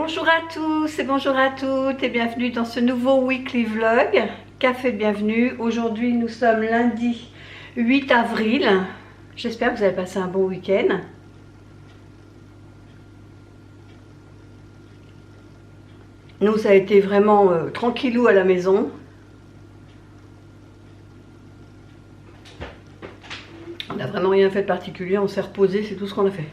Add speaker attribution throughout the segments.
Speaker 1: Bonjour à tous et bonjour à toutes et bienvenue dans ce nouveau weekly vlog. Café de bienvenue. Aujourd'hui nous sommes lundi 8 avril. J'espère que vous avez passé un bon week-end. Nous ça a été vraiment tranquillou à la maison. On n'a vraiment rien fait de particulier, on s'est reposé, c'est tout ce qu'on a fait.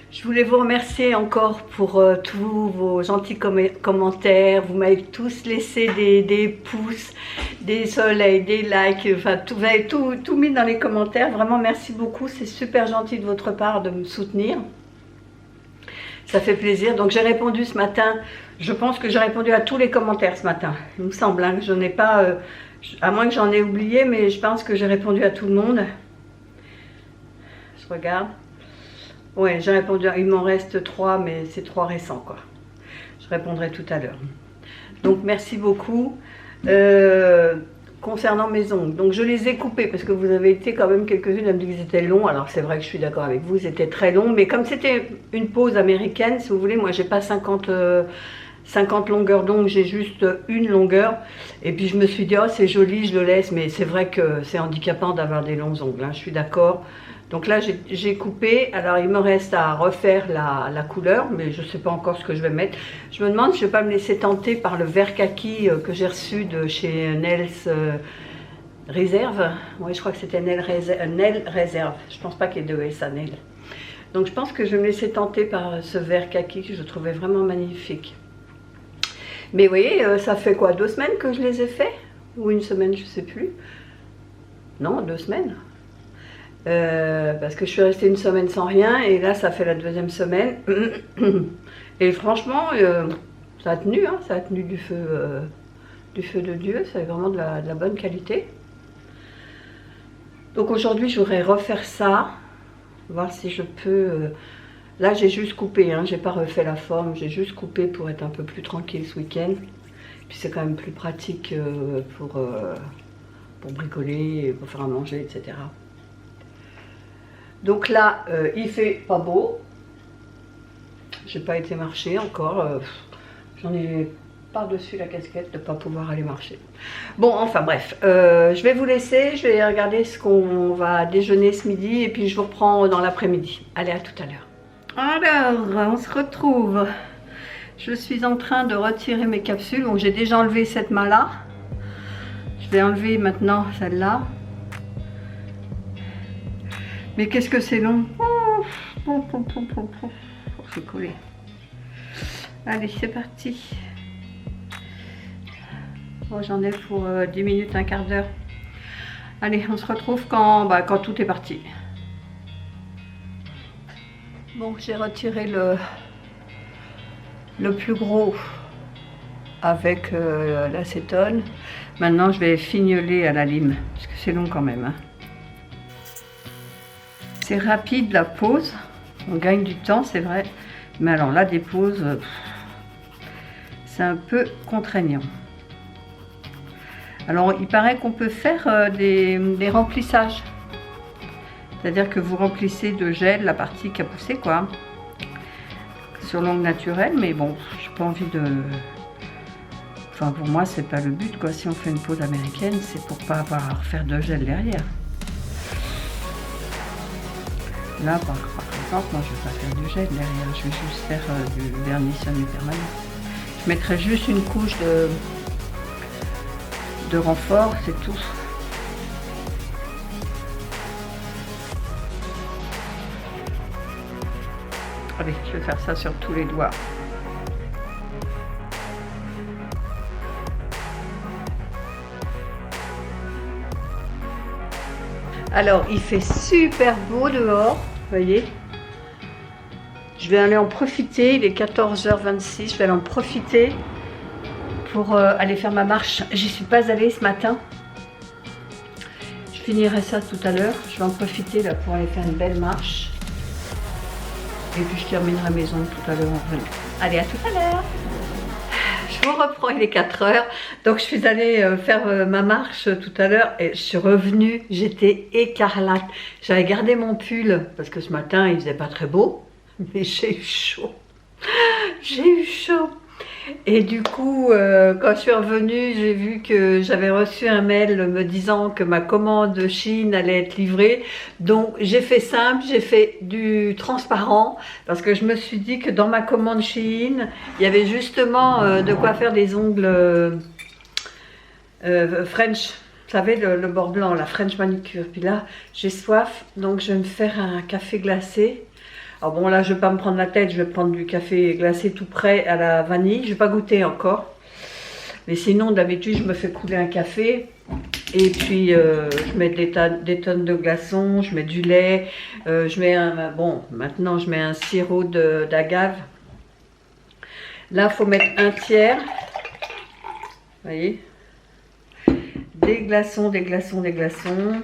Speaker 1: Je voulais vous remercier encore pour tous vos gentils commentaires. Vous m'avez tous laissé des pouces, des soleils, des likes, enfin vous avez tout mis dans les commentaires. Vraiment merci beaucoup, c'est super gentil de votre part de me soutenir. Ça fait plaisir. Donc j'ai répondu ce matin, je pense que j'ai répondu à tous les commentaires ce matin. Il me semble hein, que je n'ai pas, à moins que j'en ai oublié, mais je pense que j'ai répondu à tout le monde. Je regarde. Ouais, j'ai répondu, il m'en reste 3, mais c'est 3 récents quoi. Je répondrai tout à l'heure. Donc merci beaucoup. Concernant mes ongles, donc je les ai coupés parce que vous avez été quand même quelques-unes à me dire qu'ils étaient longs. Alors c'est vrai que je suis d'accord avec vous, c'était très long, mais comme c'était une pause américaine, si vous voulez, moi j'ai pas 50 longueurs d'ongles, j'ai juste une longueur. Et puis je me suis dit, oh c'est joli, je le laisse, mais c'est vrai que c'est handicapant d'avoir des longs ongles, hein, je suis d'accord. Donc là j'ai coupé, alors il me reste à refaire la couleur, mais je ne sais pas encore ce que je vais mettre. Je me demande si je ne vais pas me laisser tenter par le vert kaki que j'ai reçu de chez Nails Reserve. Oui, je crois que c'était Nail Reserve, je ne pense pas qu'il y ait 2 S à Nail. Donc je pense que je vais me laisser tenter par ce vert kaki que je trouvais vraiment magnifique. Mais vous voyez, ça fait quoi, 2 semaines que je les ai faits? Ou 1 semaine, je ne sais plus. Non, 2 semaines. Parce que je suis restée 1 semaine sans rien et là ça fait la 2e semaine et franchement ça a tenu, hein, ça a tenu du feu de Dieu, c'est vraiment de la bonne qualité. Donc aujourd'hui je voudrais refaire ça, voir si je peux, là j'ai juste coupé, hein, j'ai pas refait la forme, j'ai juste coupé pour être un peu plus tranquille ce week-end, puis c'est quand même plus pratique pour bricoler, pour faire à manger, etc. Donc là, il fait pas beau. J'ai pas été marcher encore. J'en ai par-dessus la casquette de ne pas pouvoir aller marcher. Bon, enfin bref. Je vais vous laisser. Je vais regarder ce qu'on va déjeuner ce midi. Et puis je vous reprends dans l'après-midi. Allez, à tout à l'heure. Alors, on se retrouve. Je suis en train de retirer mes capsules. Donc j'ai déjà enlevé cette main-là. Je vais enlever maintenant celle-là. Mais qu'est-ce que c'est long. C'est collé. Allez, c'est parti. Bon, j'en ai pour 10 minutes, un quart d'heure. Allez, on se retrouve quand tout est parti. Bon, j'ai retiré le plus gros avec l'acétone. Maintenant, je vais fignoler à la lime, parce que c'est long quand même. Hein. C'est rapide la pause, on gagne du temps, c'est vrai. Mais alors là, des pauses, c'est un peu contraignant. Alors, il paraît qu'on peut faire des remplissages. C'est-à-dire que vous remplissez de gel la partie qui a poussé, quoi. Sur l'ongle naturel, mais bon, j'ai pas envie de... Enfin, pour moi, c'est pas le but, quoi. Si on fait une pause américaine, c'est pour pas avoir à refaire de gel derrière. Là, par exemple, moi je ne vais pas faire du gel derrière, je vais juste faire du vernis semi-permanent. Je mettrai juste une couche de renfort, c'est tout. Allez, je vais faire ça sur tous les doigts. Alors, il fait super beau dehors, vous voyez. Je vais aller en profiter, il est 14h26, je vais aller en profiter pour aller faire ma marche. J'y suis pas allée ce matin. Je finirai ça tout à l'heure. Je vais en profiter là pour aller faire une belle marche. Et puis je terminerai mes ongles tout à l'heure en revenant. Allez, à tout à l'heure. Je Je vous reprends, il est 4 heures. Donc je suis allée faire ma marche tout à l'heure et je suis revenue, j'étais écarlate. J'avais gardé mon pull parce que ce matin il faisait pas très beau, mais j'ai eu chaud. J'ai eu chaud. Et du coup, quand je suis revenue, j'ai vu que j'avais reçu un mail me disant que ma commande Chine allait être livrée. Donc j'ai fait simple, j'ai fait du transparent parce que je me suis dit que dans ma commande Chine, il y avait justement de quoi faire des ongles French. Vous savez, le bord blanc, la French manicure. Puis là, j'ai soif, donc je vais me faire un café glacé. Alors bon, là, je ne vais pas me prendre la tête, je vais prendre du café glacé tout prêt à la vanille. Je ne vais pas goûter encore. Mais sinon, d'habitude, je me fais couler un café. Et puis, je mets des tonnes de glaçons, je mets du lait. Je mets bon, maintenant, je mets un sirop d'agave. Là, il faut mettre un tiers. Vous voyez? Des glaçons, des glaçons, des glaçons.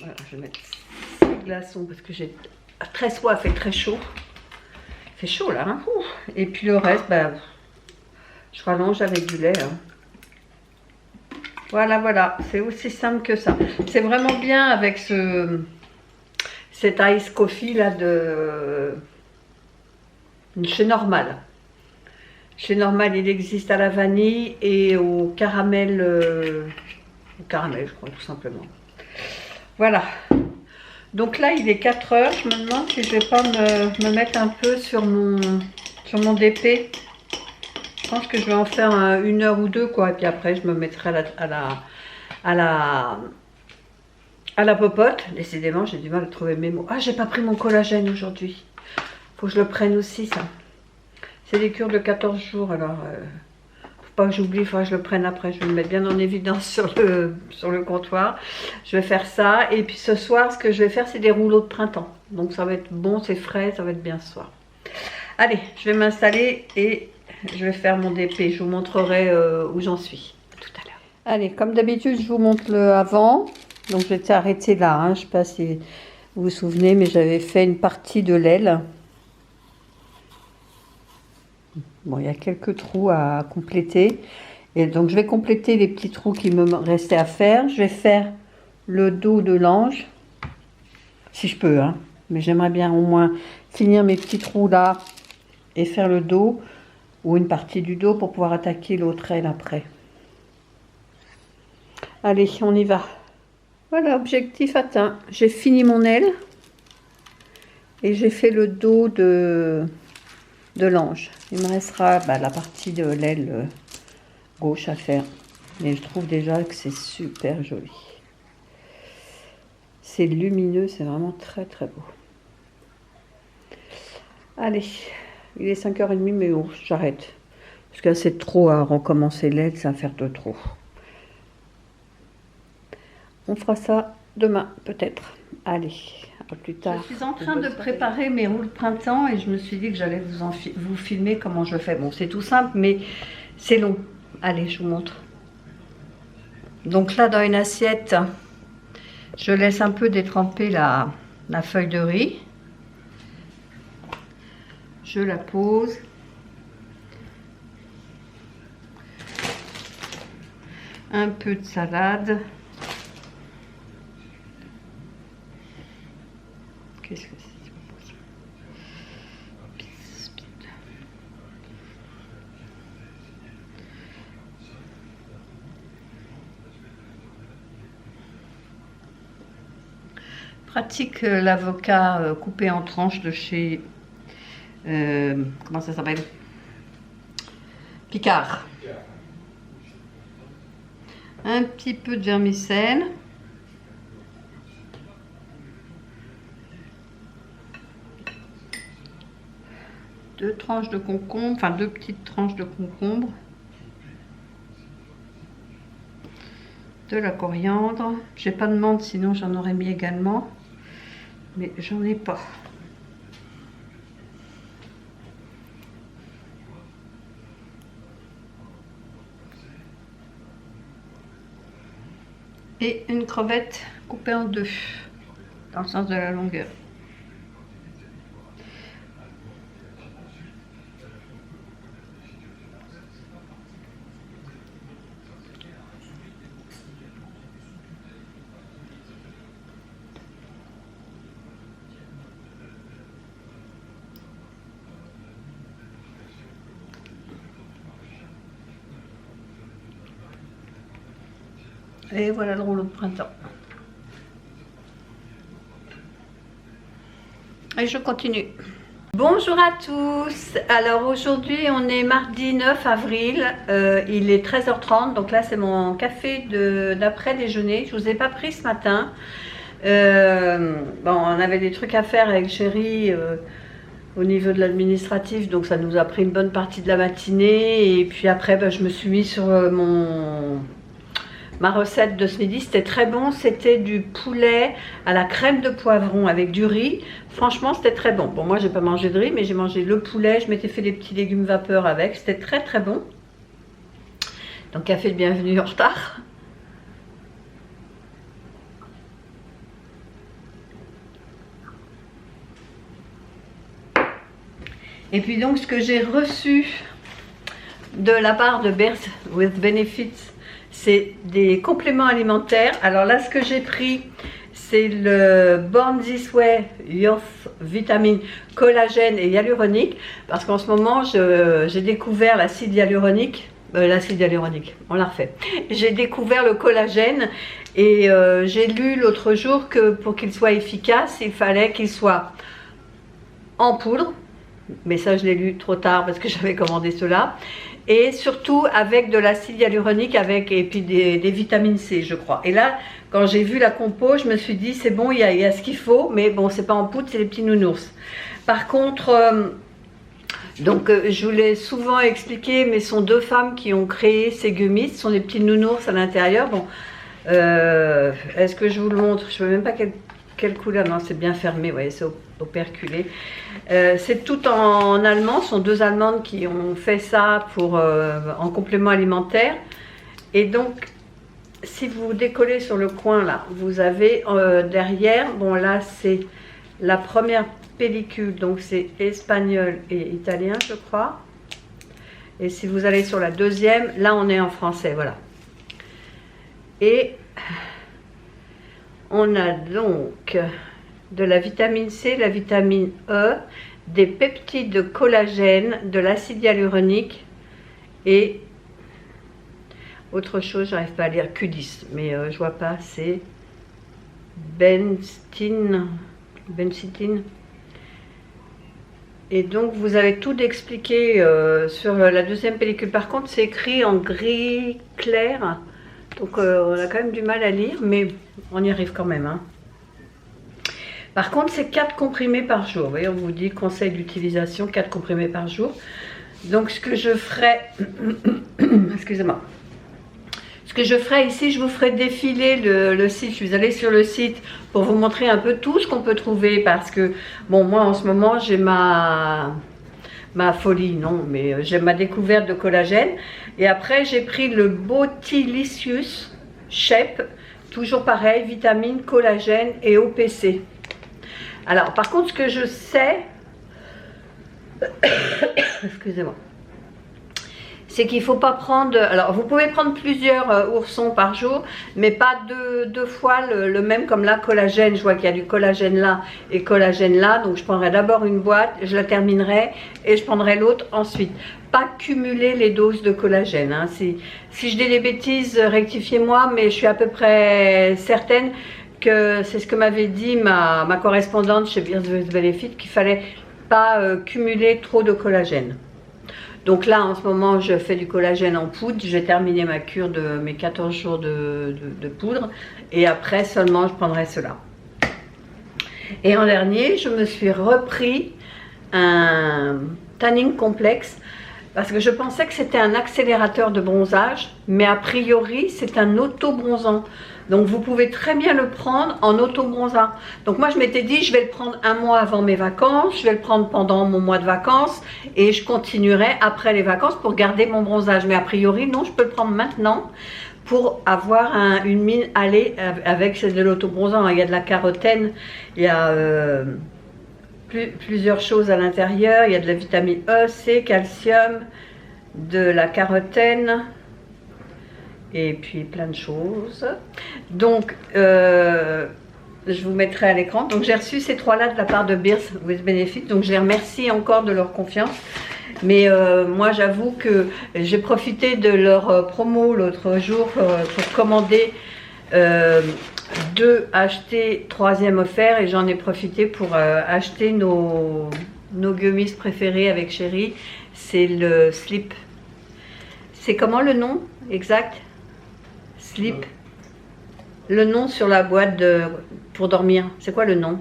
Speaker 1: Voilà, je vais mettre 6 glaçons parce que j'ai très soif et très chaud. Il fait chaud là, hein. Et puis le reste, bah, je rallonge avec du lait. Hein. Voilà, voilà, c'est aussi simple que ça. C'est vraiment bien avec cet ice coffee là de chez Normal. Chez Normal, il existe à la vanille et au caramel, je crois, tout simplement. Voilà. Donc là, il est 4 heures. Je me demande si je vais pas me mettre un peu sur mon DP. Je pense que je vais en faire 1 heure ou 2, quoi. Et puis après, je me mettrai à la popote. Décidément, j'ai du mal à trouver mes mots. Ah, j'ai pas pris mon collagène aujourd'hui. Faut que je le prenne aussi, ça. C'est des cures de 14 jours, alors faut pas que j'oublie, il faudra que je le prenne après. Je vais me mettre bien en évidence sur le comptoir. Je vais faire ça. Et puis ce soir, ce que je vais faire, c'est des rouleaux de printemps. Donc ça va être bon, c'est frais, ça va être bien ce soir. Allez, je vais m'installer et je vais faire mon DP. Je vous montrerai où j'en suis. À tout à l'heure. Allez, comme d'habitude, je vous montre le avant. Donc je vais arrêter là. Hein. Je ne sais pas si vous vous souvenez, mais j'avais fait une partie de l'aile. Bon, il y a quelques trous à compléter. Et donc, je vais compléter les petits trous qui me restaient à faire. Je vais faire le dos de l'ange. Si je peux, hein. Mais j'aimerais bien au moins finir mes petits trous là et faire le dos ou une partie du dos pour pouvoir attaquer l'autre aile après. Allez, on y va. Voilà, objectif atteint. J'ai fini mon aile et j'ai fait le dos de l'ange. Il me restera la partie de l'aile gauche à faire. Mais je trouve déjà que c'est super joli. C'est lumineux, c'est vraiment très très beau. Allez, il est 5h30, mais bon, j'arrête. Parce que c'est trop à recommencer l'aile, ça va faire de trop. On fera ça demain, peut-être. Allez, à plus tard. Je suis en train de préparer mes roues de printemps et je me suis dit que j'allais vous filmer comment je fais. Bon, c'est tout simple, mais c'est long. Allez, je vous montre. Donc là, dans une assiette, je laisse un peu détremper la feuille de riz. Je la pose. Un peu de salade. Qu'est-ce que c'est? Pratique l'avocat coupé en tranches de chez... comment ça s'appelle? Picard. Un petit peu de vermicelle. Deux tranches de concombre, enfin 2 petites tranches de concombre. De la coriandre. J'ai pas de menthe, sinon j'en aurais mis également. Mais j'en ai pas. Et une crevette coupée en 2, dans le sens de la longueur. Et voilà le rouleau de printemps. Et je continue. Bonjour à tous. Alors aujourd'hui on est mardi 9 avril, il est 13h30, donc là c'est mon café d'après déjeuner. Je vous ai pas pris ce matin. Bon, on avait des trucs à faire avec Chérie au niveau de l'administratif, donc ça nous a pris une bonne partie de la matinée. Et puis après ben, je me suis mis sur ma recette de ce midi. C'était très bon, c'était du poulet à la crème de poivron avec du riz. Franchement c'était très bon. Bon, moi j'ai pas mangé de riz, mais j'ai mangé le poulet. Je m'étais fait des petits légumes vapeur avec, c'était très très bon. Donc café de bienvenue en retard. Et puis donc ce que j'ai reçu de la part de Birth with Benefits, c'est des compléments alimentaires. Alors là ce que j'ai pris, c'est le Born This Way Youth Vitamine Collagène et Hyaluronique. Parce qu'en ce moment j'ai découvert l'acide hyaluronique. On l'a refait. J'ai découvert le collagène et j'ai lu l'autre jour que pour qu'il soit efficace, il fallait qu'il soit en poudre. Mais ça je l'ai lu trop tard parce que j'avais commandé cela, et surtout avec de l'acide hyaluronique et puis des vitamines C je crois. Et là quand j'ai vu la compo je me suis dit c'est bon, il y a ce qu'il faut, mais bon c'est pas en poudre, c'est les petits nounours. Par contre je vous l'ai souvent expliqué, mais ce sont deux femmes qui ont créé ces gummies, ce sont des petits nounours à l'intérieur. Bon, est-ce que je vous le montre? Je ne sais même pas quelle couleur, non c'est bien fermé, vous voyez, c'est operculé. C'est tout en allemand, ce sont deux Allemandes qui ont fait ça en complément alimentaire. Et donc si vous décollez sur le coin là, vous avez derrière, bon là c'est la première pellicule, donc c'est espagnol et italien je crois. Et si vous allez sur la deuxième, là on est en français, voilà. Et on a donc de la vitamine C, la vitamine E, des peptides de collagène, de l'acide hyaluronique et autre chose, j'arrive pas à lire, Q10, mais je vois pas, c'est benstine. Et donc vous avez tout expliqué sur la deuxième pellicule. Par contre c'est écrit en gris clair, donc on a quand même du mal à lire, mais on y arrive quand même, hein. Par contre c'est 4 comprimés par jour. Vous voyez, on vous dit conseil d'utilisation, 4 comprimés par jour. Donc ce que je ferai excusez-moi, ce que je ferai ici, je vous ferai défiler le site. Je suis allée sur le site pour vous montrer un peu tout ce qu'on peut trouver, parce que bon, moi en ce moment j'ai ma folie, non, mais j'ai ma découverte de collagène. Et après j'ai pris le Botilicious Shape, toujours pareil, vitamine, collagène et OPC. Alors par contre ce que je sais excusez-moi, c'est qu'il ne faut pas prendre, alors vous pouvez prendre plusieurs oursons par jour, mais pas deux fois le même, comme là, collagène. Je vois qu'il y a du collagène là et collagène là, donc je prendrai d'abord une boîte, je la terminerai et je prendrai l'autre ensuite. Pas cumuler les doses de collagène, hein. Si je dis des bêtises, rectifiez-moi, mais je suis à peu près certaine que c'est ce que m'avait dit ma correspondante chez Birth with Benefits, qu'il ne fallait pas cumuler trop de collagène. Donc là en ce moment je fais du collagène en poudre, j'ai terminé ma cure de mes 14 jours de poudre, et après seulement je prendrai cela. Et en dernier je me suis repris un tanning complexe, parce que je pensais que c'était un accélérateur de bronzage, mais a priori c'est un auto-bronzant. Donc vous pouvez très bien le prendre en auto-bronzant. Donc moi je m'étais dit je vais le prendre un mois avant mes vacances, je vais le prendre pendant mon mois de vacances et je continuerai après les vacances pour garder mon bronzage. Mais a priori non, je peux le prendre maintenant pour avoir une mine allée avec de l'auto-bronzant. Il y a de la carotène, il y a plusieurs choses à l'intérieur, il y a de la vitamine E, C, calcium, de la carotène, et puis plein de choses. Donc je vous mettrai à l'écran. Donc j'ai reçu ces trois là de la part de Birth with Benefits, donc je les remercie encore de leur confiance. Mais moi j'avoue que j'ai profité de leur promo l'autre jour pour commander 2 achetés, 3e offert, et j'en ai profité pour acheter nos gummies préférés avec Chéri. C'est le Slip. C'est comment le nom exact? Slip. Le nom sur la boîte pour dormir, c'est quoi le nom?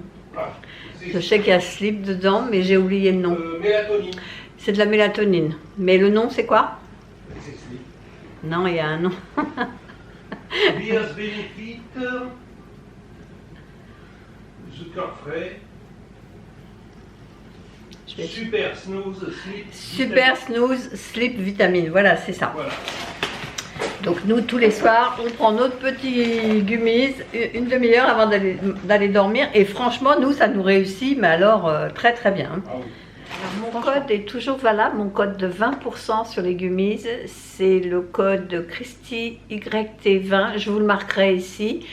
Speaker 1: Je sais qu'il y a Slip dedans, mais j'ai oublié le nom.
Speaker 2: Mélatonine.
Speaker 1: C'est de la mélatonine. Mais le nom, c'est quoi?
Speaker 2: C'est Slip.
Speaker 1: Non, il y a un nom.
Speaker 2: Bias Benefit. Zucker frais. Super Snooze Slip.
Speaker 1: Super Snooze Slip Vitamine. Voilà, c'est ça.
Speaker 2: Voilà.
Speaker 1: Donc nous, tous les soirs, on prend notre petit gummies, une demi-heure avant d'aller dormir. Et franchement, nous, ça nous réussit, mais alors très très bien.
Speaker 2: Ah oui.
Speaker 1: Alors, mon code est toujours valable, mon code de 20% sur les gummies, c'est le code Christy YT20, je vous le marquerai ici.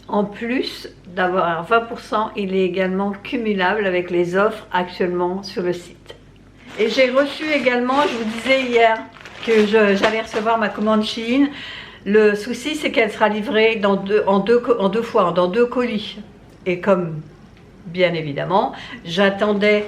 Speaker 1: En plus d'avoir 20%, il est également cumulable avec les offres actuellement sur le site. Et j'ai reçu également, je vous disais hier, que j'allais recevoir ma commande Shein. Le souci, c'est qu'elle sera livrée en deux fois, dans 2 colis. Et comme, bien évidemment, j'attendais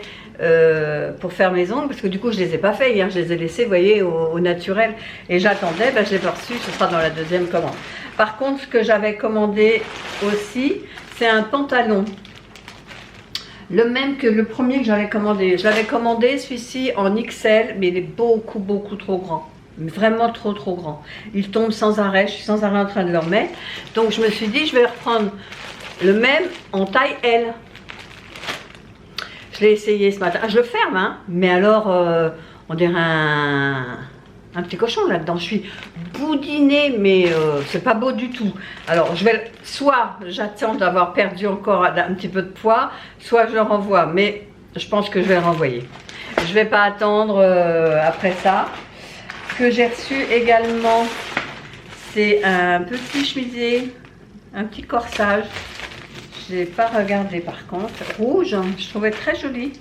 Speaker 1: pour faire mes ongles, parce que du coup, je ne les ai pas fait hier, je les ai laissés, vous voyez, au naturel. Et j'attendais, ben, je l'ai reçu, ce sera dans la 2e commande. Par contre, ce que j'avais commandé aussi, c'est un pantalon. Le même que le premier que j'avais commandé. Je l'avais commandé, celui-ci, en XL, mais il est beaucoup, beaucoup trop grand. Vraiment trop, trop grand. Il tombe sans arrêt, je suis sans arrêt en train de le remettre. Donc, je me suis dit, je vais reprendre le même en taille L. Je l'ai essayé ce matin. Ah, je le ferme, hein. Mais alors, on dirait un petit cochon là-dedans. Je suis boudinée, mais c'est pas beau du tout. Alors, soit j'attends d'avoir perdu encore un petit peu de poids, soit je le renvoie. Mais je pense que je vais le renvoyer. Je vais pas attendre après ça. Ce que j'ai reçu également, c'est un petit chemisier, un petit corsage. Je n'ai pas regardé par contre. Rouge, je trouvais très joli.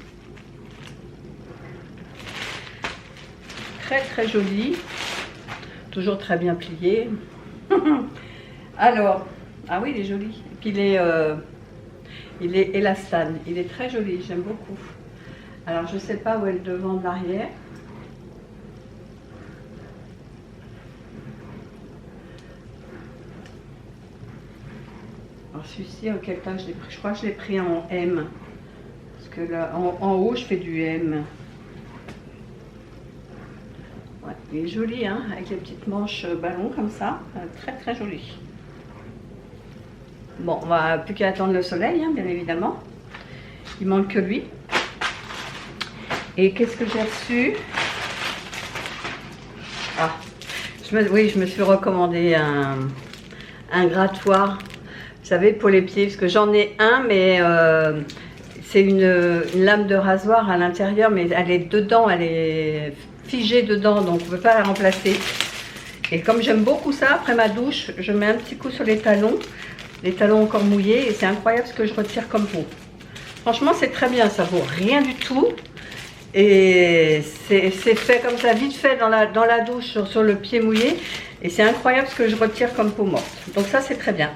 Speaker 1: Très très joli. Toujours très bien plié. Alors, ah oui, il est joli. Et puis il est élastane. Il est très joli, j'aime beaucoup. Alors, je ne sais pas où est le devant de l'arrière. Alors celui-ci, auquel cas je l'ai pris, je crois que je l'ai pris en M. Parce que là, en haut, je fais du M. Ouais, il est joli, hein, avec les petites manches ballon comme ça. Très très joli. Bon, on va plus qu'à attendre le soleil, hein, bien évidemment. Il manque que lui. Et qu'est-ce que j'ai reçu? Ah, oui, je me suis recommandé un grattoir. Vous savez, pour les pieds, parce que j'en ai un, mais c'est une lame de rasoir à l'intérieur, mais elle est dedans, elle est figée dedans, donc on ne peut pas la remplacer. Et comme j'aime beaucoup ça, après ma douche, je mets un petit coup sur les talons encore mouillés, et c'est incroyable ce que je retire comme peau. Franchement, c'est très bien, ça vaut rien du tout. Et c'est fait comme ça, vite fait dans la douche sur le pied mouillé. Et c'est incroyable ce que je retire comme peau morte. Donc ça, c'est très bien.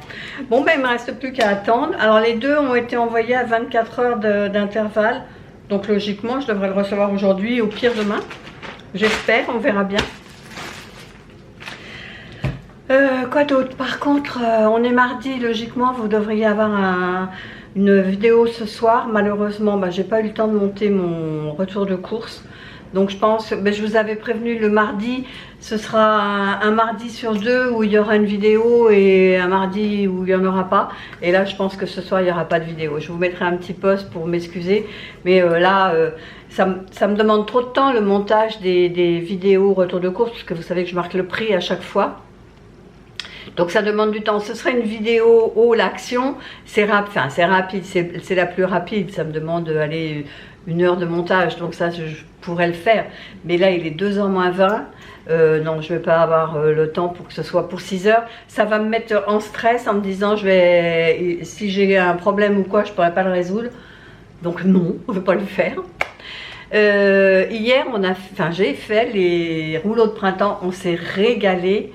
Speaker 1: Bon, ben il ne me reste plus qu'à attendre. Alors les deux ont été envoyés à 24 heures d'intervalle. Donc logiquement, je devrais le recevoir aujourd'hui, au pire demain. J'espère, on verra bien. Quoi d'autre? Par contre, on est mardi, logiquement, vous devriez avoir une vidéo ce soir. Malheureusement, j'ai pas eu le temps de monter mon retour de course. Donc je pense, je vous avais prévenu le mardi, ce sera un mardi sur 2 où il y aura une vidéo et un mardi où il n'y en aura pas. Et là, je pense que ce soir, il n'y aura pas de vidéo. Je vous mettrai un petit post pour m'excuser. Mais là, ça me demande trop de temps le montage des vidéos retour de course, parce que vous savez que je marque le prix à chaque fois. Donc ça demande du temps. Ce serait une vidéo haut l'action, c'est rapide, c'est la plus rapide. Ça me demande aller 1 heure de montage, donc ça je pourrais le faire. Mais là il est 2h moins 20. Non, je ne vais pas avoir le temps pour que ce soit pour 6 heures. Ça va me mettre en stress en me disant si j'ai un problème ou quoi, je ne pourrais pas le résoudre. Donc non, on ne veut pas le faire. Hier, j'ai fait les rouleaux de printemps, on s'est régalé.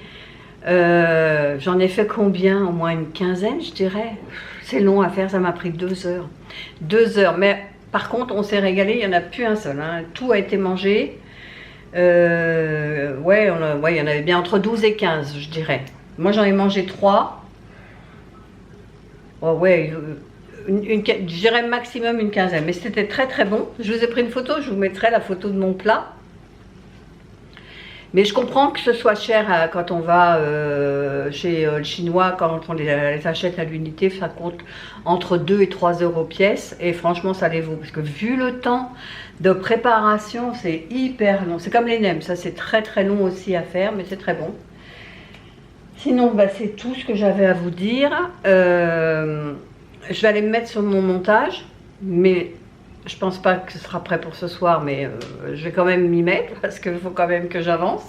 Speaker 1: J'en ai fait combien? Au moins une quinzaine, je dirais. C'est long à faire, ça m'a pris 2 heures. 2 heures, mais par contre, on s'est régalé, il n'y en a plus un seul. Hein. Tout a été mangé. Ouais, il y en avait bien entre 12 et 15, je dirais. Moi, j'en ai mangé 3. Oh, ouais, je dirais maximum une quinzaine, mais c'était très très bon. Je vous ai pris une photo, je vous mettrai la photo de mon plat. Mais je comprends que ce soit cher quand on va chez le chinois, quand on les achète à l'unité, ça coûte entre 2 et 3 euros pièce. Et franchement, ça les vaut. Parce que vu le temps de préparation, c'est hyper long. C'est comme les nems, ça c'est très très long aussi à faire, mais c'est très bon. Sinon, bah, c'est tout ce que j'avais à vous dire. Je vais aller me mettre sur mon montage, mais je pense pas que ce sera prêt pour ce soir, mais je vais quand même m'y mettre parce qu'il faut quand même que j'avance.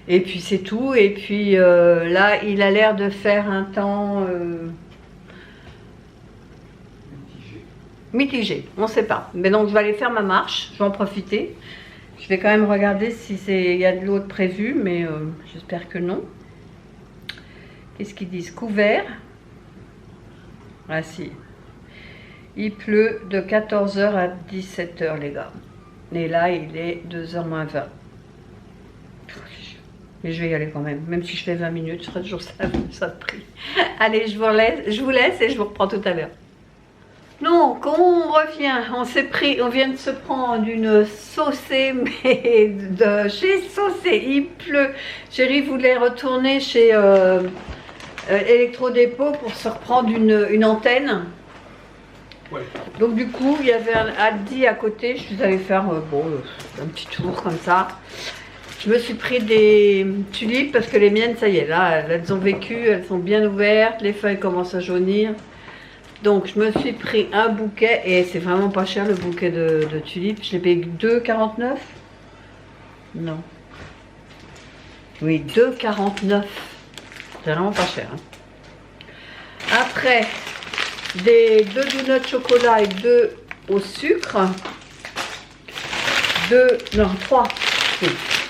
Speaker 1: Et puis c'est tout. Et puis là, il a l'air de faire un temps mitigé. On ne sait pas. Mais donc je vais aller faire ma marche. Je vais en profiter. Je vais quand même regarder si il y a de l'eau de prévu, mais j'espère que non. Qu'est-ce qu'ils disent? Couvert. Ah si. Il pleut de 14 h à 17 h, les gars. Et là, il est 2 h moins 20. Mais je vais y aller quand même. Même si je fais 20 minutes, je serai toujours ça de prix. Allez, je vous laisse et je vous reprends tout à l'heure. Donc, on revient. On vient de se prendre une saucée, mais de chez Saucé. Il pleut. Chérie voulait retourner chez Electrodépôt pour se reprendre une antenne. Ouais. Donc du coup, il y avait un Aldi à côté. Je suis allée faire un petit tour comme ça. Je me suis pris des tulipes parce que les miennes, ça y est, là, elles ont vécu, elles sont bien ouvertes, les feuilles commencent à jaunir. Donc je me suis pris un bouquet et c'est vraiment pas cher le bouquet de tulipes. Je l'ai payé 2,49 €. Non. Oui, 2,49 €. C'est vraiment pas cher. Hein. Après, 2 donuts chocolat et 2 au sucre.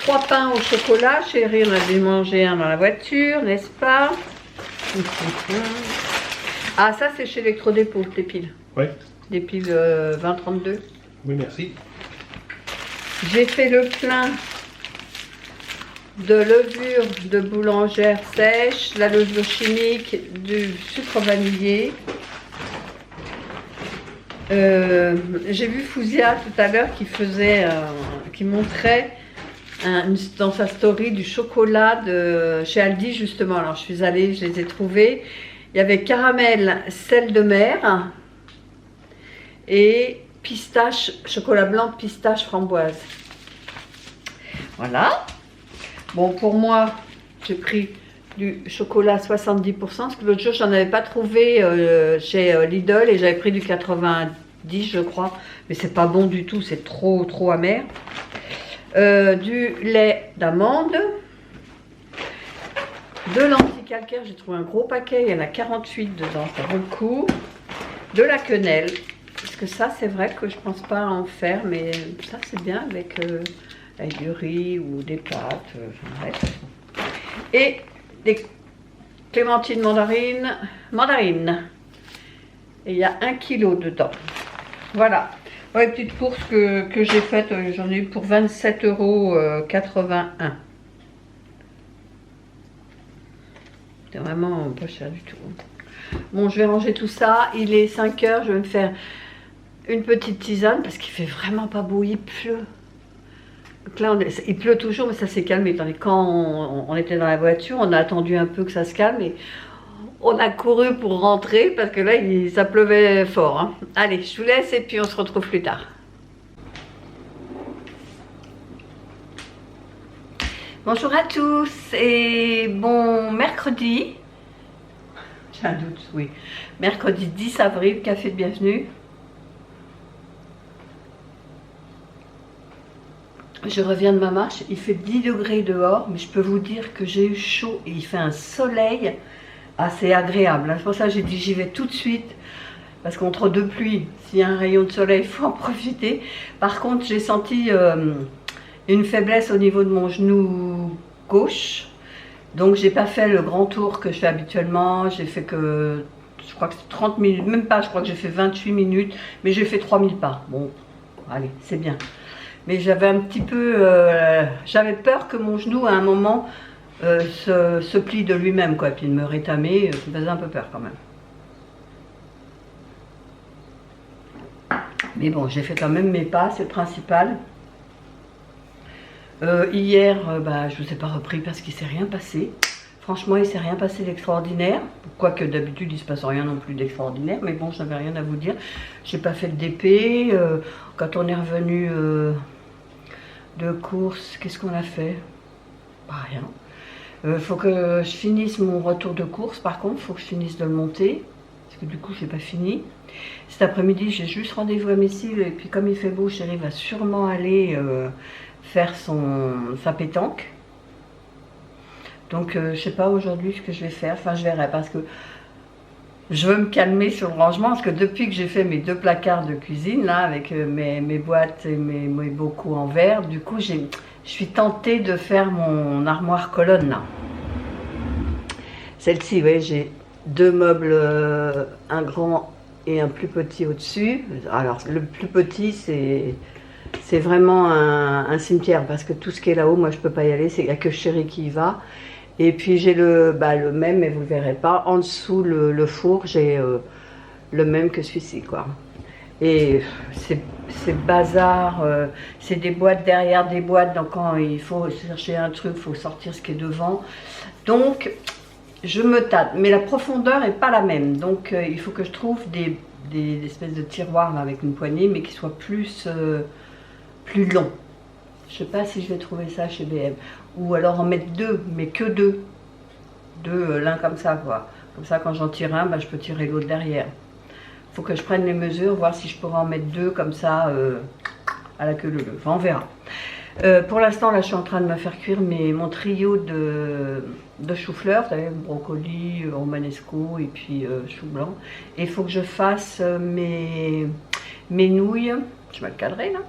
Speaker 1: 3 pains au chocolat. Chérie, on a dû manger un dans la voiture, n'est-ce pas? Ah, ça c'est chez Electrodépôt, les piles.
Speaker 2: Oui.
Speaker 1: Des piles 2032.
Speaker 2: Oui, merci.
Speaker 1: J'ai fait le plein de levure de boulangère sèche, la levure chimique, du sucre vanillé. J'ai vu Fouzia tout à l'heure qui montrait dans sa story du chocolat de chez Aldi justement. Alors je suis allée, je les ai trouvés. Il y avait caramel, sel de mer et pistache, chocolat blanc, pistache, framboise. Voilà. Bon, pour moi, j'ai pris du chocolat 70%, parce que l'autre jour, j'en avais pas trouvé chez Lidl et j'avais pris du 90, je crois. Mais c'est pas bon du tout, c'est trop amer. Du lait d'amande. De lentilles calcaires, j'ai trouvé un gros paquet, il y en a 48 dedans, ça vaut le coup. De la quenelle, parce que ça, c'est vrai que je pense pas en faire, mais ça, c'est bien avec du riz ou des pâtes. Et des clémentines mandarines. Et il y a 1 kg dedans. Voilà. Ouais, petite course que j'ai faite, j'en ai eu pour 27,81 €. C'est vraiment pas cher du tout. Bon, je vais ranger tout ça. Il est 5 h, je vais me faire une petite tisane parce qu'il fait vraiment pas beau, il pleut. Donc là, il pleut toujours, mais ça s'est calmé. Tandis que quand on était dans la voiture, on a attendu un peu que ça se calme et on a couru pour rentrer parce que là, ça pleuvait fort. Hein. Allez, je vous laisse et puis on se retrouve plus tard. Bonjour à tous et bon mercredi. J'ai un doute, oui. Mercredi 10 avril, café de bienvenue. Je reviens de ma marche, il fait 10 degrés dehors, mais je peux vous dire que j'ai eu chaud et il fait un soleil assez agréable. C'est pour ça que j'ai dit j'y vais tout de suite. parce qu'entre deux pluies, s'il y a un rayon de soleil, il faut en profiter. Par contre, j'ai senti une faiblesse au niveau de mon genou gauche. Donc, j'ai pas fait le grand tour que je fais habituellement. J'ai fait que, je crois que c'est 30 minutes, même pas, je crois que j'ai fait 28 minutes, mais j'ai fait 3000 pas. Bon, allez, c'est bien. Mais j'avais un petit peu, j'avais peur que mon genou, à un moment, se plie de lui-même, quoi. Puis de me rétamer, ça me faisait un peu peur quand même. Mais bon, j'ai fait quand même mes pas, c'est le principal. Hier, bah, je ne vous ai pas repris parce qu'il ne s'est rien passé. Franchement, il ne s'est rien passé d'extraordinaire. Quoique d'habitude, il ne se passe rien non plus d'extraordinaire. Mais bon, je n'avais rien à vous dire. Je n'ai pas fait de DP. Quand on est revenu de course, qu'est-ce qu'on a fait? Pas rien. Faut que je finisse mon retour de course. Par contre, il faut que je finisse de le monter. Parce que du coup, je n'ai pas fini. Cet après-midi, j'ai juste rendez-vous à Messil. Et puis, comme il fait beau, Chéri va sûrement aller faire sa pétanque. Donc, je sais pas aujourd'hui ce que je vais faire. Enfin, je verrai parce que je veux me calmer sur le rangement. Parce que depuis que j'ai fait mes 2 placards de cuisine, là, avec mes boîtes et mes bocaux en verre, du coup, je suis tentée de faire mon armoire colonne, là. Celle-ci, vous voyez, j'ai 2 meubles, un grand et un plus petit au-dessus. Alors, le plus petit, c'est vraiment un cimetière parce que tout ce qui est là-haut, moi, je peux pas y aller. Il n'y a que Chéri qui y va. Et puis, j'ai le même, mais vous ne le verrez pas. En dessous, le four, j'ai le même que celui-ci, quoi. Et c'est bazar. C'est des boîtes derrière des boîtes. Donc, quand il faut chercher un truc, il faut sortir ce qui est devant. Donc, je me tâte, mais la profondeur n'est pas la même. Donc, il faut que je trouve des espèces de tiroirs là, avec une poignée, mais qui soient plus longs. Je ne sais pas si je vais trouver ça chez BM. Ou alors en mettre 2, mais que 2. 2, l'un comme ça, quoi. Comme ça, quand j'en tire un, bah, je peux tirer l'autre derrière. Il faut que je prenne les mesures, voir si je pourrais en mettre 2 comme ça, à la queue leu leu. Enfin, on verra. Pour l'instant, là, je suis en train de me faire cuire mon trio de chou-fleur, vous savez, brocoli, romanesco et puis chou blanc. Et il faut que je fasse mes nouilles. Je vais le cadrer là.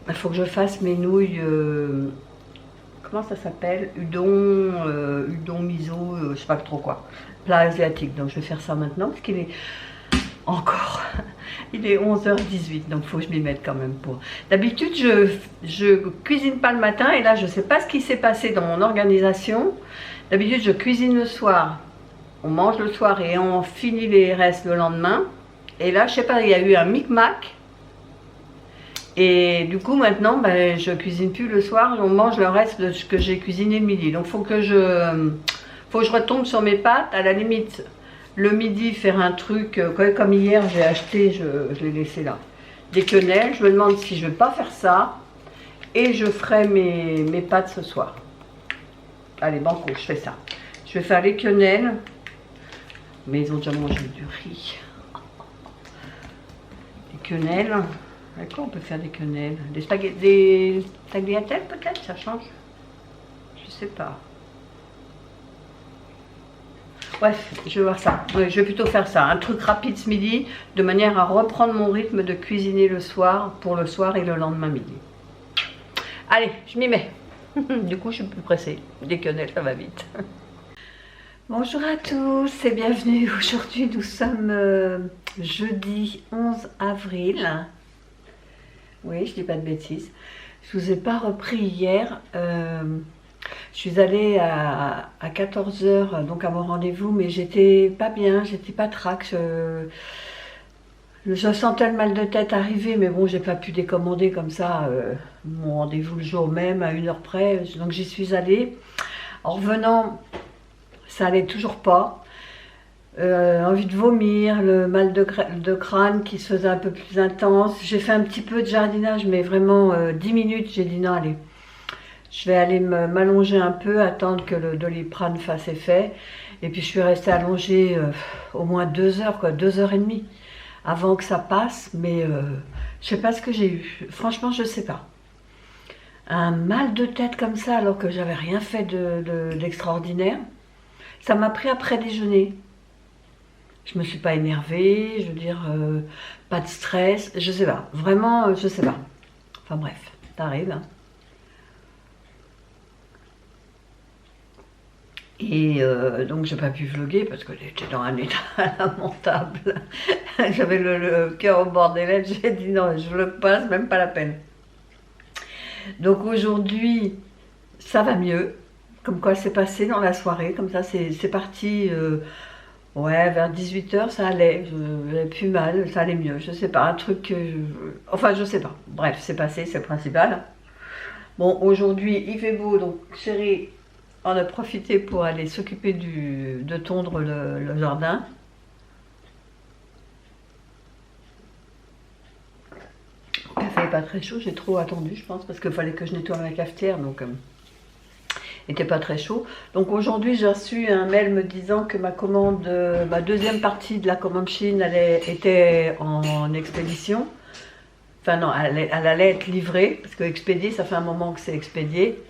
Speaker 1: Il faut que je fasse mes nouilles. Comment ça s'appelle? Udon miso, je sais pas trop quoi. Plat asiatique. Donc je vais faire ça maintenant parce qu'il est encore. Il est 11h18, donc il faut que je m'y mette quand même pour. D'habitude, je cuisine pas le matin et là, je sais pas ce qui s'est passé dans mon organisation. D'habitude, je cuisine le soir, on mange le soir et on finit les restes le lendemain. Et là, je sais pas, il y a eu un micmac. Et du coup, maintenant, ben, je cuisine plus le soir et on mange le reste de ce que j'ai cuisiné le midi. Donc, faut que je retombe sur mes pâtes, à la limite. Le midi, faire un truc, comme hier, j'ai acheté, je l'ai laissé là, des quenelles. Je me demande si je ne vais pas faire ça. Et je ferai mes pâtes ce soir. Allez, banco, je fais ça. Je vais faire les quenelles. Mais ils ont déjà mangé du riz. Les quenelles. Avec quoi on peut faire des quenelles? Des tagliatelles peut-être, ça change? Je sais pas. Bref, je vais voir ça. Je vais plutôt faire ça. Un truc rapide ce midi, de manière à reprendre mon rythme de cuisiner le soir, pour le soir et le lendemain midi. Allez, je m'y mets. Du coup, je suis plus pressée. Des quenelles, ça va vite. Bonjour à tous et bienvenue. Aujourd'hui, nous sommes jeudi 11 avril. Oui, je dis pas de bêtises. Je vous ai pas repris hier. Je suis allée à 14 h donc à mon rendez-vous, mais j'étais pas bien, j'étais pas trac. Je sentais le mal de tête arriver, mais bon, j'ai pas pu décommander comme ça mon rendez-vous le jour même, à 1 h près. Donc j'y suis allée. En revenant, ça allait toujours pas. Envie de vomir, le mal de crâne qui se faisait un peu plus intense. J'ai fait un petit peu de jardinage, mais vraiment 10 minutes, j'ai dit non, allez. Je vais aller m'allonger un peu, attendre que le Doliprane fasse effet. Et puis je suis restée allongée au moins 2 heures, quoi, 2h30 avant que ça passe. Mais je sais pas ce que j'ai eu. Franchement, je sais pas. Un mal de tête comme ça, alors que j'avais rien fait d'extraordinaire. Ça m'a pris après déjeuner. Je me suis pas énervée, je veux dire, pas de stress, je sais pas. Vraiment, je sais pas. Enfin bref, ça arrive. Hein. Et donc j'ai pas pu vlogger parce que j'étais dans un état lamentable. J'avais le cœur au bord des lèvres, j'ai dit non, je vlog pas, c'est même pas la peine. Donc aujourd'hui, ça va mieux. Comme quoi c'est passé dans la soirée, comme ça c'est parti, ouais, vers 18 h ça allait, j'avais plus mal, ça allait mieux, je sais pas, un truc, enfin je sais pas, bref, c'est passé, c'est le principal. Bon, aujourd'hui il fait beau, donc chérie, on a profité pour aller s'occuper de tondre le jardin. Le café n'est pas très chaud, j'ai trop attendu je pense, parce qu'il fallait que je nettoie ma cafetière, donc n'était pas très chaud. Donc aujourd'hui j'ai reçu un mail me disant que ma commande, ma deuxième partie de la commande Chine était en expédition. Enfin non, elle allait être livrée, parce que expédié, ça fait un moment que c'est expédié.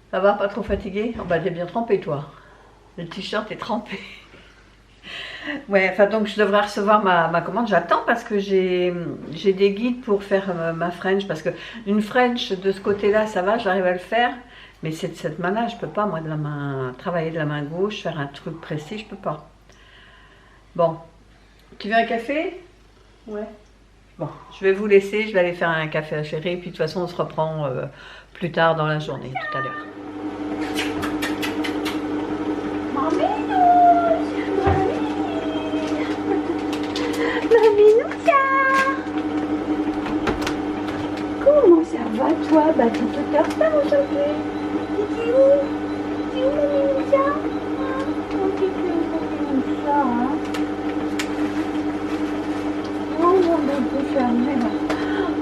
Speaker 1: Ça va, pas trop fatigué? Oh bah t'es bien trempé toi. Le t-shirt est trempé. Ouais, enfin donc je devrais recevoir ma commande. J'attends parce que j'ai des guides pour faire ma French. Parce que une French de ce côté-là, ça va, j'arrive à le faire. Mais c'est de cette main-là, je peux pas, moi, travailler de la main gauche, faire un truc précis, je peux pas. Bon, tu veux un café? Ouais. Bon, je vais vous laisser, je vais aller faire un café à chérie, puis de toute façon, on se reprend plus tard dans la journée, tout à l'heure.
Speaker 3: Comment ça va toi? Bah tu te tords pas aujourd'hui? T'es où? T'es où mon Mimoussa? Oh t'es Mimoussa, hein? Oh mon bébé fermé là.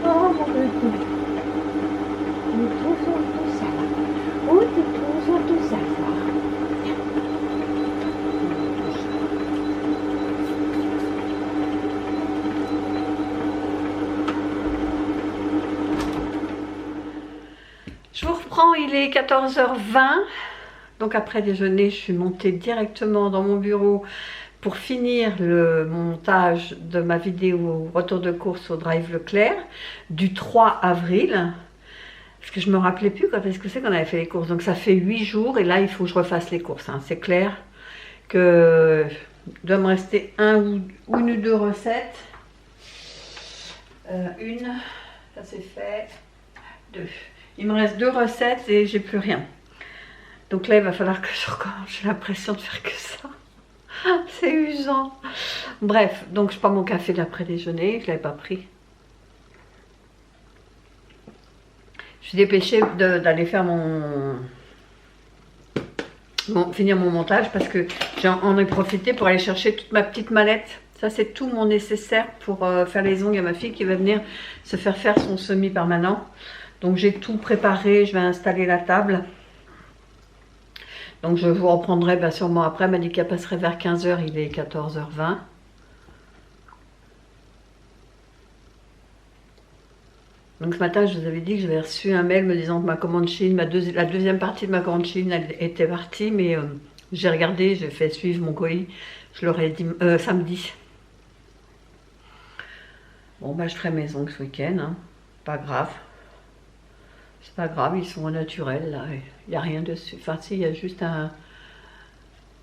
Speaker 3: Oh mon bébé. Mais tout ça là. Oh t'es tout ça là.
Speaker 1: Je vous reprends, il est 14h20, donc après déjeuner, je suis montée directement dans mon bureau pour finir le montage de ma vidéo retour de course au Drive Leclerc du 3 avril, parce que je me rappelais plus quand est-ce que c'est qu'on avait fait les courses, donc ça fait 8 jours et là il faut que je refasse les courses, hein. C'est clair que il doit me rester une ou deux recettes, ça c'est fait, 2. Il me reste 2 recettes et j'ai plus rien. Donc là, il va falloir que je recommence. J'ai l'impression de faire que ça. C'est usant. Bref, donc je prends mon café d'après-déjeuner. Je ne l'avais pas pris. Je suis dépêchée d'aller faire finir mon montage parce que j'en ai profité pour aller chercher toute ma petite mallette. Ça, c'est tout mon nécessaire pour faire les ongles à ma fille qui va venir se faire son semi-permanent. Donc j'ai tout préparé, je vais installer la table. Donc je vous reprendrai sûrement après. Elle m'a dit qu'elle passerait vers 15 h, il est 14h20. Donc ce matin, je vous avais dit que j'avais reçu un mail me disant que ma commande Chine, la deuxième partie de ma commande Chine, elle était partie. Mais j'ai regardé, j'ai fait suivre mon colis. Je leur ai dit samedi. Bon, bah je ferai mes ongles ce week-end, hein. Pas grave. C'est pas grave, ils sont au naturel, là. Il n'y a rien dessus. Enfin, si, il y a juste un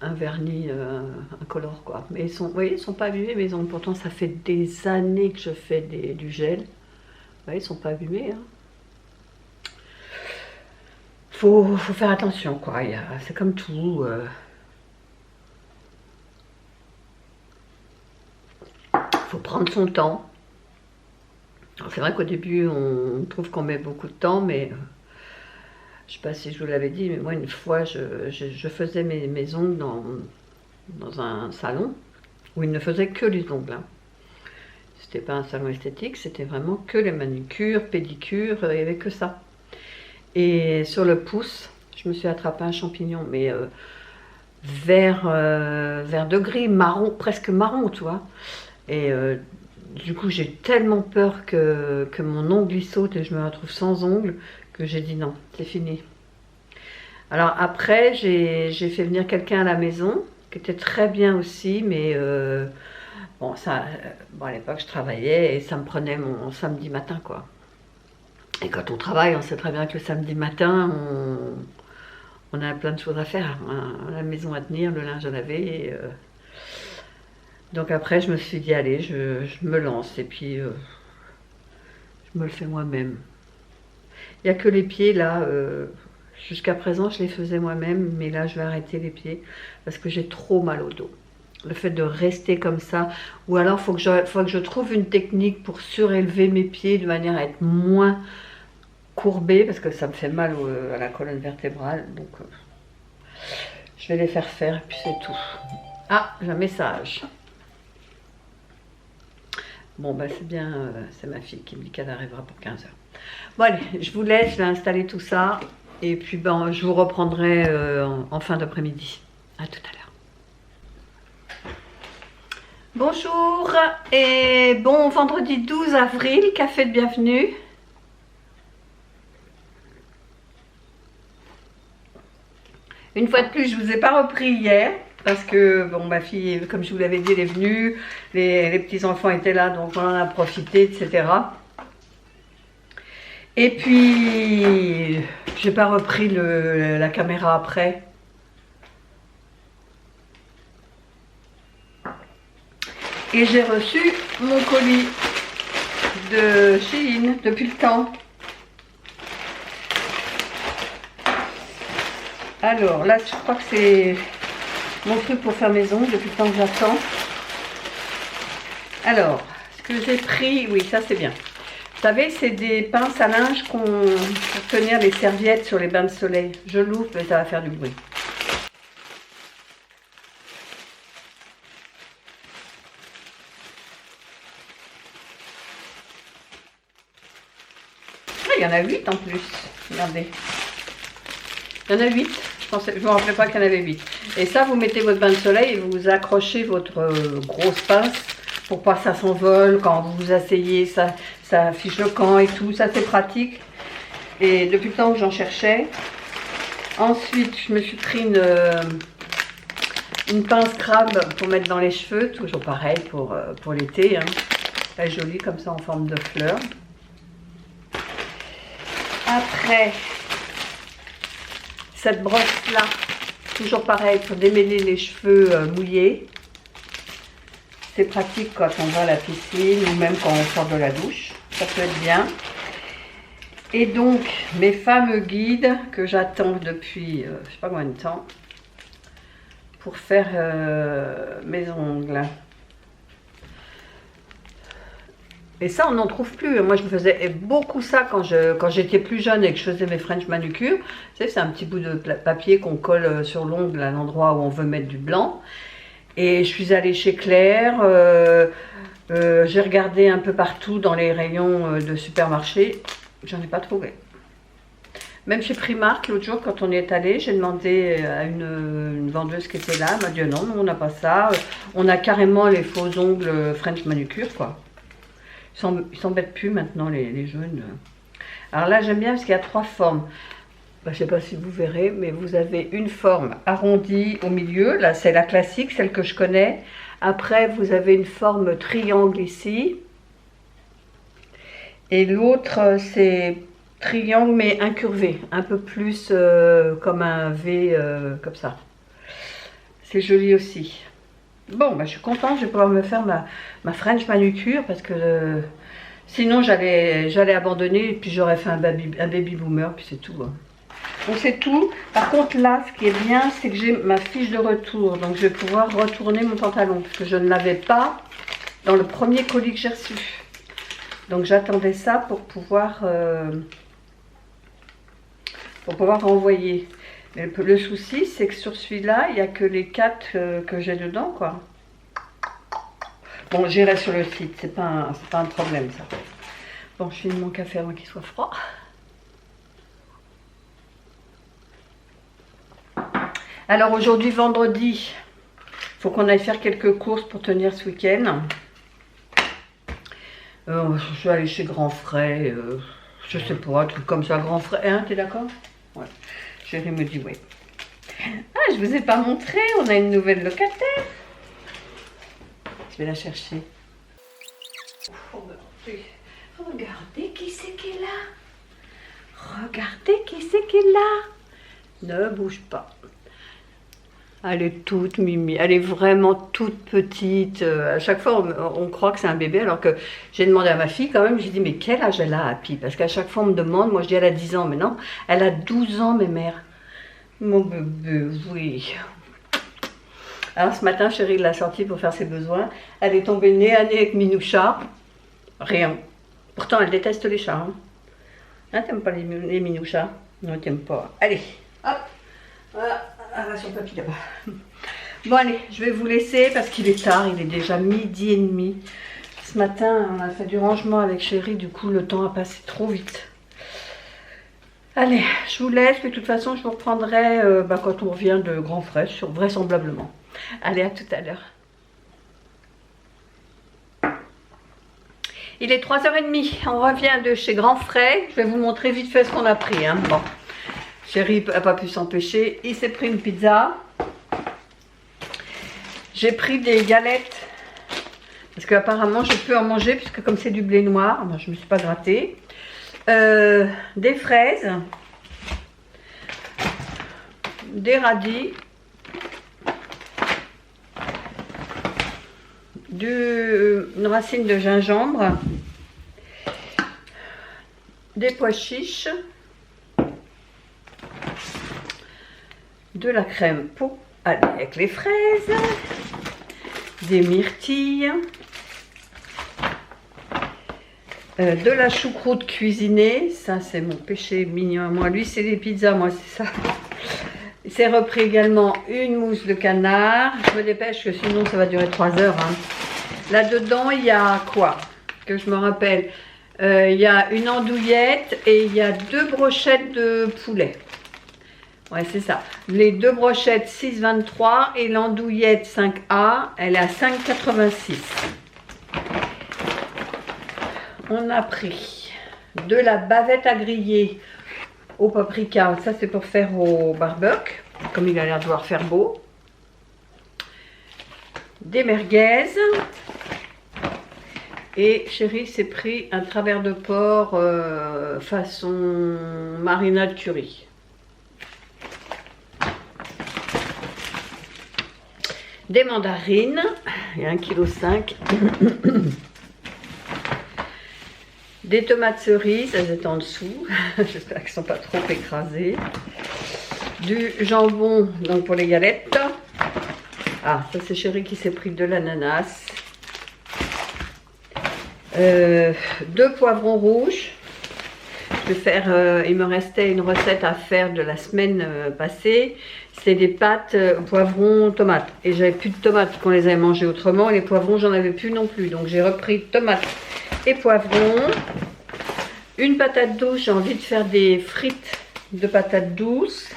Speaker 1: vernis, un color, quoi. Mais ils sont, vous voyez, ils sont pas abîmés, mes ongles. Pourtant, ça fait des années que je fais du gel. Vous voyez, ils sont pas abîmés, hein. Faut faire attention, quoi. C'est comme tout. Faut prendre son temps. C'est vrai qu'au début, on trouve qu'on met beaucoup de temps, mais je ne sais pas si je vous l'avais dit, mais moi, une fois, je faisais mes ongles dans un salon où ils ne faisaient que les ongles. Hein. C'était pas un salon esthétique, c'était vraiment que les manicures, pédicures, il n'y avait que ça. Et sur le pouce, je me suis attrapé un champignon, mais vert de gris, marron, presque marron, tu vois. Et du coup, j'ai tellement peur que mon ongle il saute et je me retrouve sans ongle que j'ai dit non, c'est fini. Alors après, j'ai fait venir quelqu'un à la maison qui était très bien aussi, mais bon, bon, à l'époque je travaillais et ça me prenait mon samedi matin, quoi. Et quand on travaille, on sait très bien que le samedi matin, on a plein de choses à faire, hein, la maison à tenir, le linge à laver. Et, donc après, je me suis dit, allez, je me lance et puis je me le fais moi-même. Il n'y a que les pieds là, jusqu'à présent je les faisais moi-même, mais là je vais arrêter les pieds parce que j'ai trop mal au dos. Le fait de rester comme ça, ou alors faut que je trouve une technique pour surélever mes pieds de manière à être moins courbée, parce que ça me fait mal à la colonne vertébrale, donc je vais les faire faire et puis c'est tout. Ah, j'ai un message. Bon, bah c'est bien, c'est ma fille qui me dit qu'elle arrivera pour 15 h. Bon allez, je vous laisse, je vais installer tout ça. Et puis ben, je vous reprendrai en fin d'après-midi. À tout à l'heure. Bonjour et bon vendredi 12 avril, café de bienvenue. Une fois de plus, je ne vous ai pas repris hier. Parce que bon, ma fille, comme je vous l'avais dit, elle est venue, les petits-enfants étaient là, donc on en a profité, etc. Et puis, j'ai pas repris la caméra après. Et j'ai reçu mon colis de Shein depuis le temps. Alors là, je crois que c'est mon truc pour faire mes ongles depuis le temps que j'attends. Alors, ce que j'ai pris, oui, ça c'est bien. Vous savez, c'est des pinces à linge pour tenir les serviettes sur les bains de soleil. Je l'ouvre, mais ça va faire du bruit. Ah, il y en a 8 en plus. Regardez. Il y en a 8. Je ne me rappelais pas qu'il y en avait 8. Et ça, vous mettez votre bain de soleil et vous accrochez votre grosse pince pour pas que ça s'envole quand vous vous asseyez, ça fiche le camp et tout. Ça, c'est pratique. Et depuis le temps que j'en cherchais. Ensuite, je me suis pris une pince crabe pour mettre dans les cheveux. Toujours pareil pour l'été. Hein. Elle est jolie comme ça en forme de fleur. Après, cette brosse là, toujours pareil pour démêler les cheveux mouillés. C'est pratique quand on va à la piscine ou même quand on sort de la douche. Ça peut être bien. Et donc, mes fameux guides que j'attends depuis je sais pas combien de temps pour faire mes ongles. Et ça, on n'en trouve plus. Moi, je me faisais beaucoup ça quand j'étais plus jeune et que je faisais mes French manucure. Vous savez, c'est un petit bout de papier qu'on colle sur l'ongle à l'endroit où on veut mettre du blanc. Et je suis allée chez Claire. J'ai regardé un peu partout dans les rayons de supermarché. J'en ai pas trouvé. Même chez Primark, l'autre jour, quand on y est allé, j'ai demandé à une vendeuse qui était là. Elle m'a dit non, on n'a pas ça. On a carrément les faux ongles French manucure, quoi. Ils s'embêtent plus maintenant, les jeunes. Alors là, j'aime bien parce qu'il y a 3 formes. Je ne sais pas si vous verrez, mais vous avez une forme arrondie au milieu. Là, c'est la classique, celle que je connais. Après, vous avez une forme triangle ici. Et l'autre, c'est triangle, mais incurvé. Un peu plus comme un V, comme ça. C'est joli aussi. Bon, je suis contente, je vais pouvoir me faire ma French manucure parce que sinon j'allais abandonner et puis j'aurais fait un baby boomer, puis c'est tout. Hein. Donc c'est tout. Par contre là, ce qui est bien, c'est que j'ai ma fiche de retour. Donc je vais pouvoir retourner mon pantalon parce que je ne l'avais pas dans le premier colis que j'ai reçu. Donc j'attendais ça pour pouvoir renvoyer. Mais le souci, c'est que sur celui-là, il n'y a que les 4 que j'ai dedans, quoi. Bon, j'irai sur le site, c'est pas un problème, ça. Bon, je finis mon café avant qu'il soit froid. Alors, aujourd'hui, vendredi, il faut qu'on aille faire quelques courses pour tenir ce week-end. Je vais aller chez Grand Frais, je sais pas, un truc comme ça, Grand Frais. Hein, t'es d'accord? Ouais. Chérie me dit oui. Ah, je vous ai pas montré, on a une nouvelle locataire. Je vais la chercher. Regardez qui c'est qui est là. Regardez qui c'est qui est là. Ne bouge pas. Elle est toute mimi, elle est vraiment toute petite. À chaque fois, on croit que c'est un bébé, alors que j'ai demandé à ma fille quand même, j'ai dit, mais quel âge elle a, Happy? Parce qu'à chaque fois, on me demande, moi je dis, elle a 10 ans, mais non, elle a 12 ans, mes mères. Mon bébé, oui. Alors ce matin, chérie l'a sortie pour faire ses besoins. Elle est tombée nez à nez avec Minoucha. Rien. Pourtant, elle déteste les chats. Hein, t'aimes pas les Minouchas? Non, t'aimes pas. Allez, hop. Voilà. Ah, va sur le papy là-bas. Bon allez, je vais vous laisser parce qu'il est tard, il est déjà 12h30. Ce matin, on a fait du rangement avec chérie, du coup le temps a passé trop vite. Allez, je vous laisse, mais de toute façon je vous reprendrai quand on revient de Grand Frais, vraisemblablement. Allez, à tout à l'heure. Il est 3h30, on revient de chez Grand Frais. Je vais vous montrer vite fait ce qu'on a pris. Hein. Bon. Chérie n'a pas pu s'empêcher. Il s'est pris une pizza. J'ai pris des galettes. Parce qu'apparemment, je peux en manger. Puisque comme c'est du blé noir, ben, je ne me suis pas grattée. Des fraises. Des radis. Une racine de gingembre. Des pois chiches. De la crème pour aller avec les fraises, des myrtilles, de la choucroute cuisinée, ça c'est mon péché mignon à moi, lui c'est les pizzas, moi c'est ça. Il s'est repris également une mousse de canard, je me dépêche que sinon ça va durer 3 heures. Hein. Là-dedans il y a quoi? Que je me rappelle, il y a une andouillette et il y a 2 brochettes de poulet. Ouais, c'est ça. Les 2 brochettes 6,23 et l'andouillette 5A, elle est à 5,86. On a pris de la bavette à griller au paprika. Ça, c'est pour faire au barbecue, comme il a l'air de vouloir faire beau. Des merguez. Et chérie s'est pris un travers de porc façon marinade curry. Des mandarines, il y a 1,5 kg. Des tomates cerises, elles étaient en dessous. J'espère qu'elles ne sont pas trop écrasées. Du jambon donc pour les galettes. Ah, ça c'est chérie qui s'est pris de l'ananas. 2 poivrons rouges. Je vais faire, il me restait une recette à faire de la semaine passée. C'est des pâtes poivrons tomates. Et j'avais plus de tomates qu'on les avait mangées autrement. Et les poivrons, j'en avais plus non plus. Donc j'ai repris tomates et poivrons. Une patate douce. J'ai envie de faire des frites de patates douces.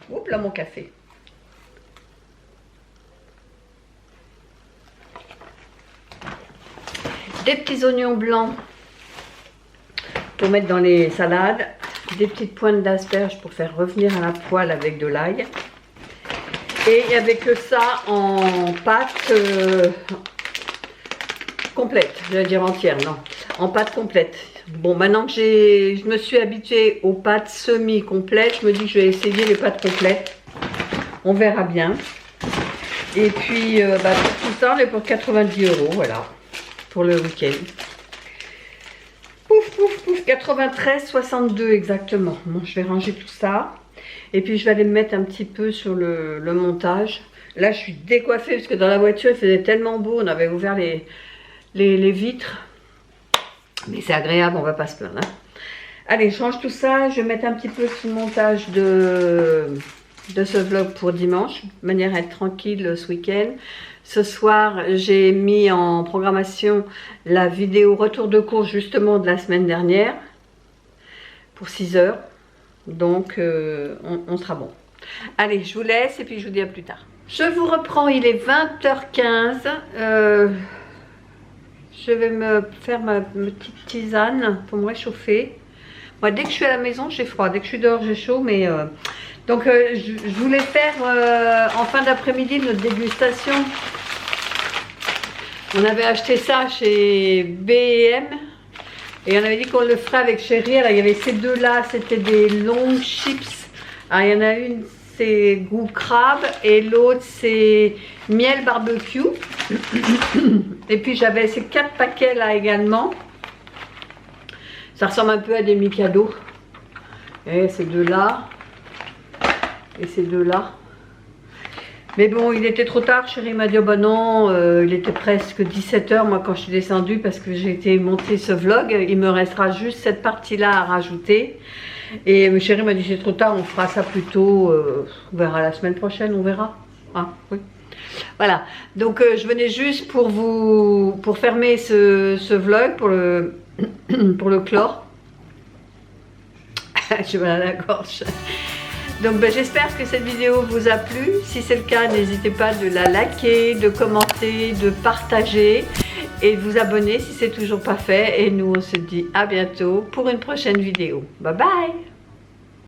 Speaker 1: Oups là mon café. Des petits oignons blancs pour mettre dans les salades. Des petites pointes d'asperges pour faire revenir à la poêle avec de l'ail. Et il n'y avait que ça en pâte complète, je vais dire entière, non, en pâte complète. Bon, maintenant que je me suis habituée aux pâtes semi-complètes, je me dis que je vais essayer les pâtes complètes. On verra bien. Et puis, pour tout ça, on est pour 90 €, voilà, pour le week-end. Pouf, pouf, pouf, 93,62 exactement. Bon, je vais ranger tout ça. Et puis je vais aller me mettre un petit peu sur le montage. Là je suis décoiffée parce que dans la voiture il faisait tellement beau. On avait ouvert les vitres. Mais c'est agréable, on va pas se plaindre. Hein. Allez, je range tout ça. Je vais mettre un petit peu sur le montage de ce vlog pour dimanche. De manière à être tranquille ce week-end. Ce soir j'ai mis en programmation la vidéo retour de course justement de la semaine dernière. Pour 6 h. Donc, on sera bon. Allez, je vous laisse et puis je vous dis à plus tard. Je vous reprends, il est 20h15. Je vais me faire ma petite tisane pour me réchauffer. Moi, dès que je suis à la maison, j'ai froid. Dès que je suis dehors, j'ai chaud. Mais Donc je voulais faire en fin d'après-midi notre dégustation. On avait acheté ça chez B&M et on avait dit qu'on le ferait avec Chérie. Alors il y avait ces deux là, c'était des long chips. Alors il y en a une c'est goût crabe et l'autre c'est miel barbecue. Et puis j'avais ces 4 paquets là également. Ça ressemble un peu à des Mikado. Et ces deux là. Et ces deux là. Mais bon, il était trop tard, Chérie m'a dit oh bah non, il était presque 17 h moi quand je suis descendue parce que j'ai été monter ce vlog. Il me restera juste cette partie-là à rajouter. Et Chérie m'a dit c'est trop tard, on fera ça plus tôt, on verra la semaine prochaine, on verra. Ah, oui. Voilà, donc je venais juste pour fermer ce vlog, pour le clore. J'ai mal à la gorge. Donc j'espère que cette vidéo vous a plu. Si c'est le cas, n'hésitez pas de la liker, de commenter, de partager et de vous abonner si c'est toujours pas fait. Et nous on se dit à bientôt pour une prochaine vidéo. Bye bye!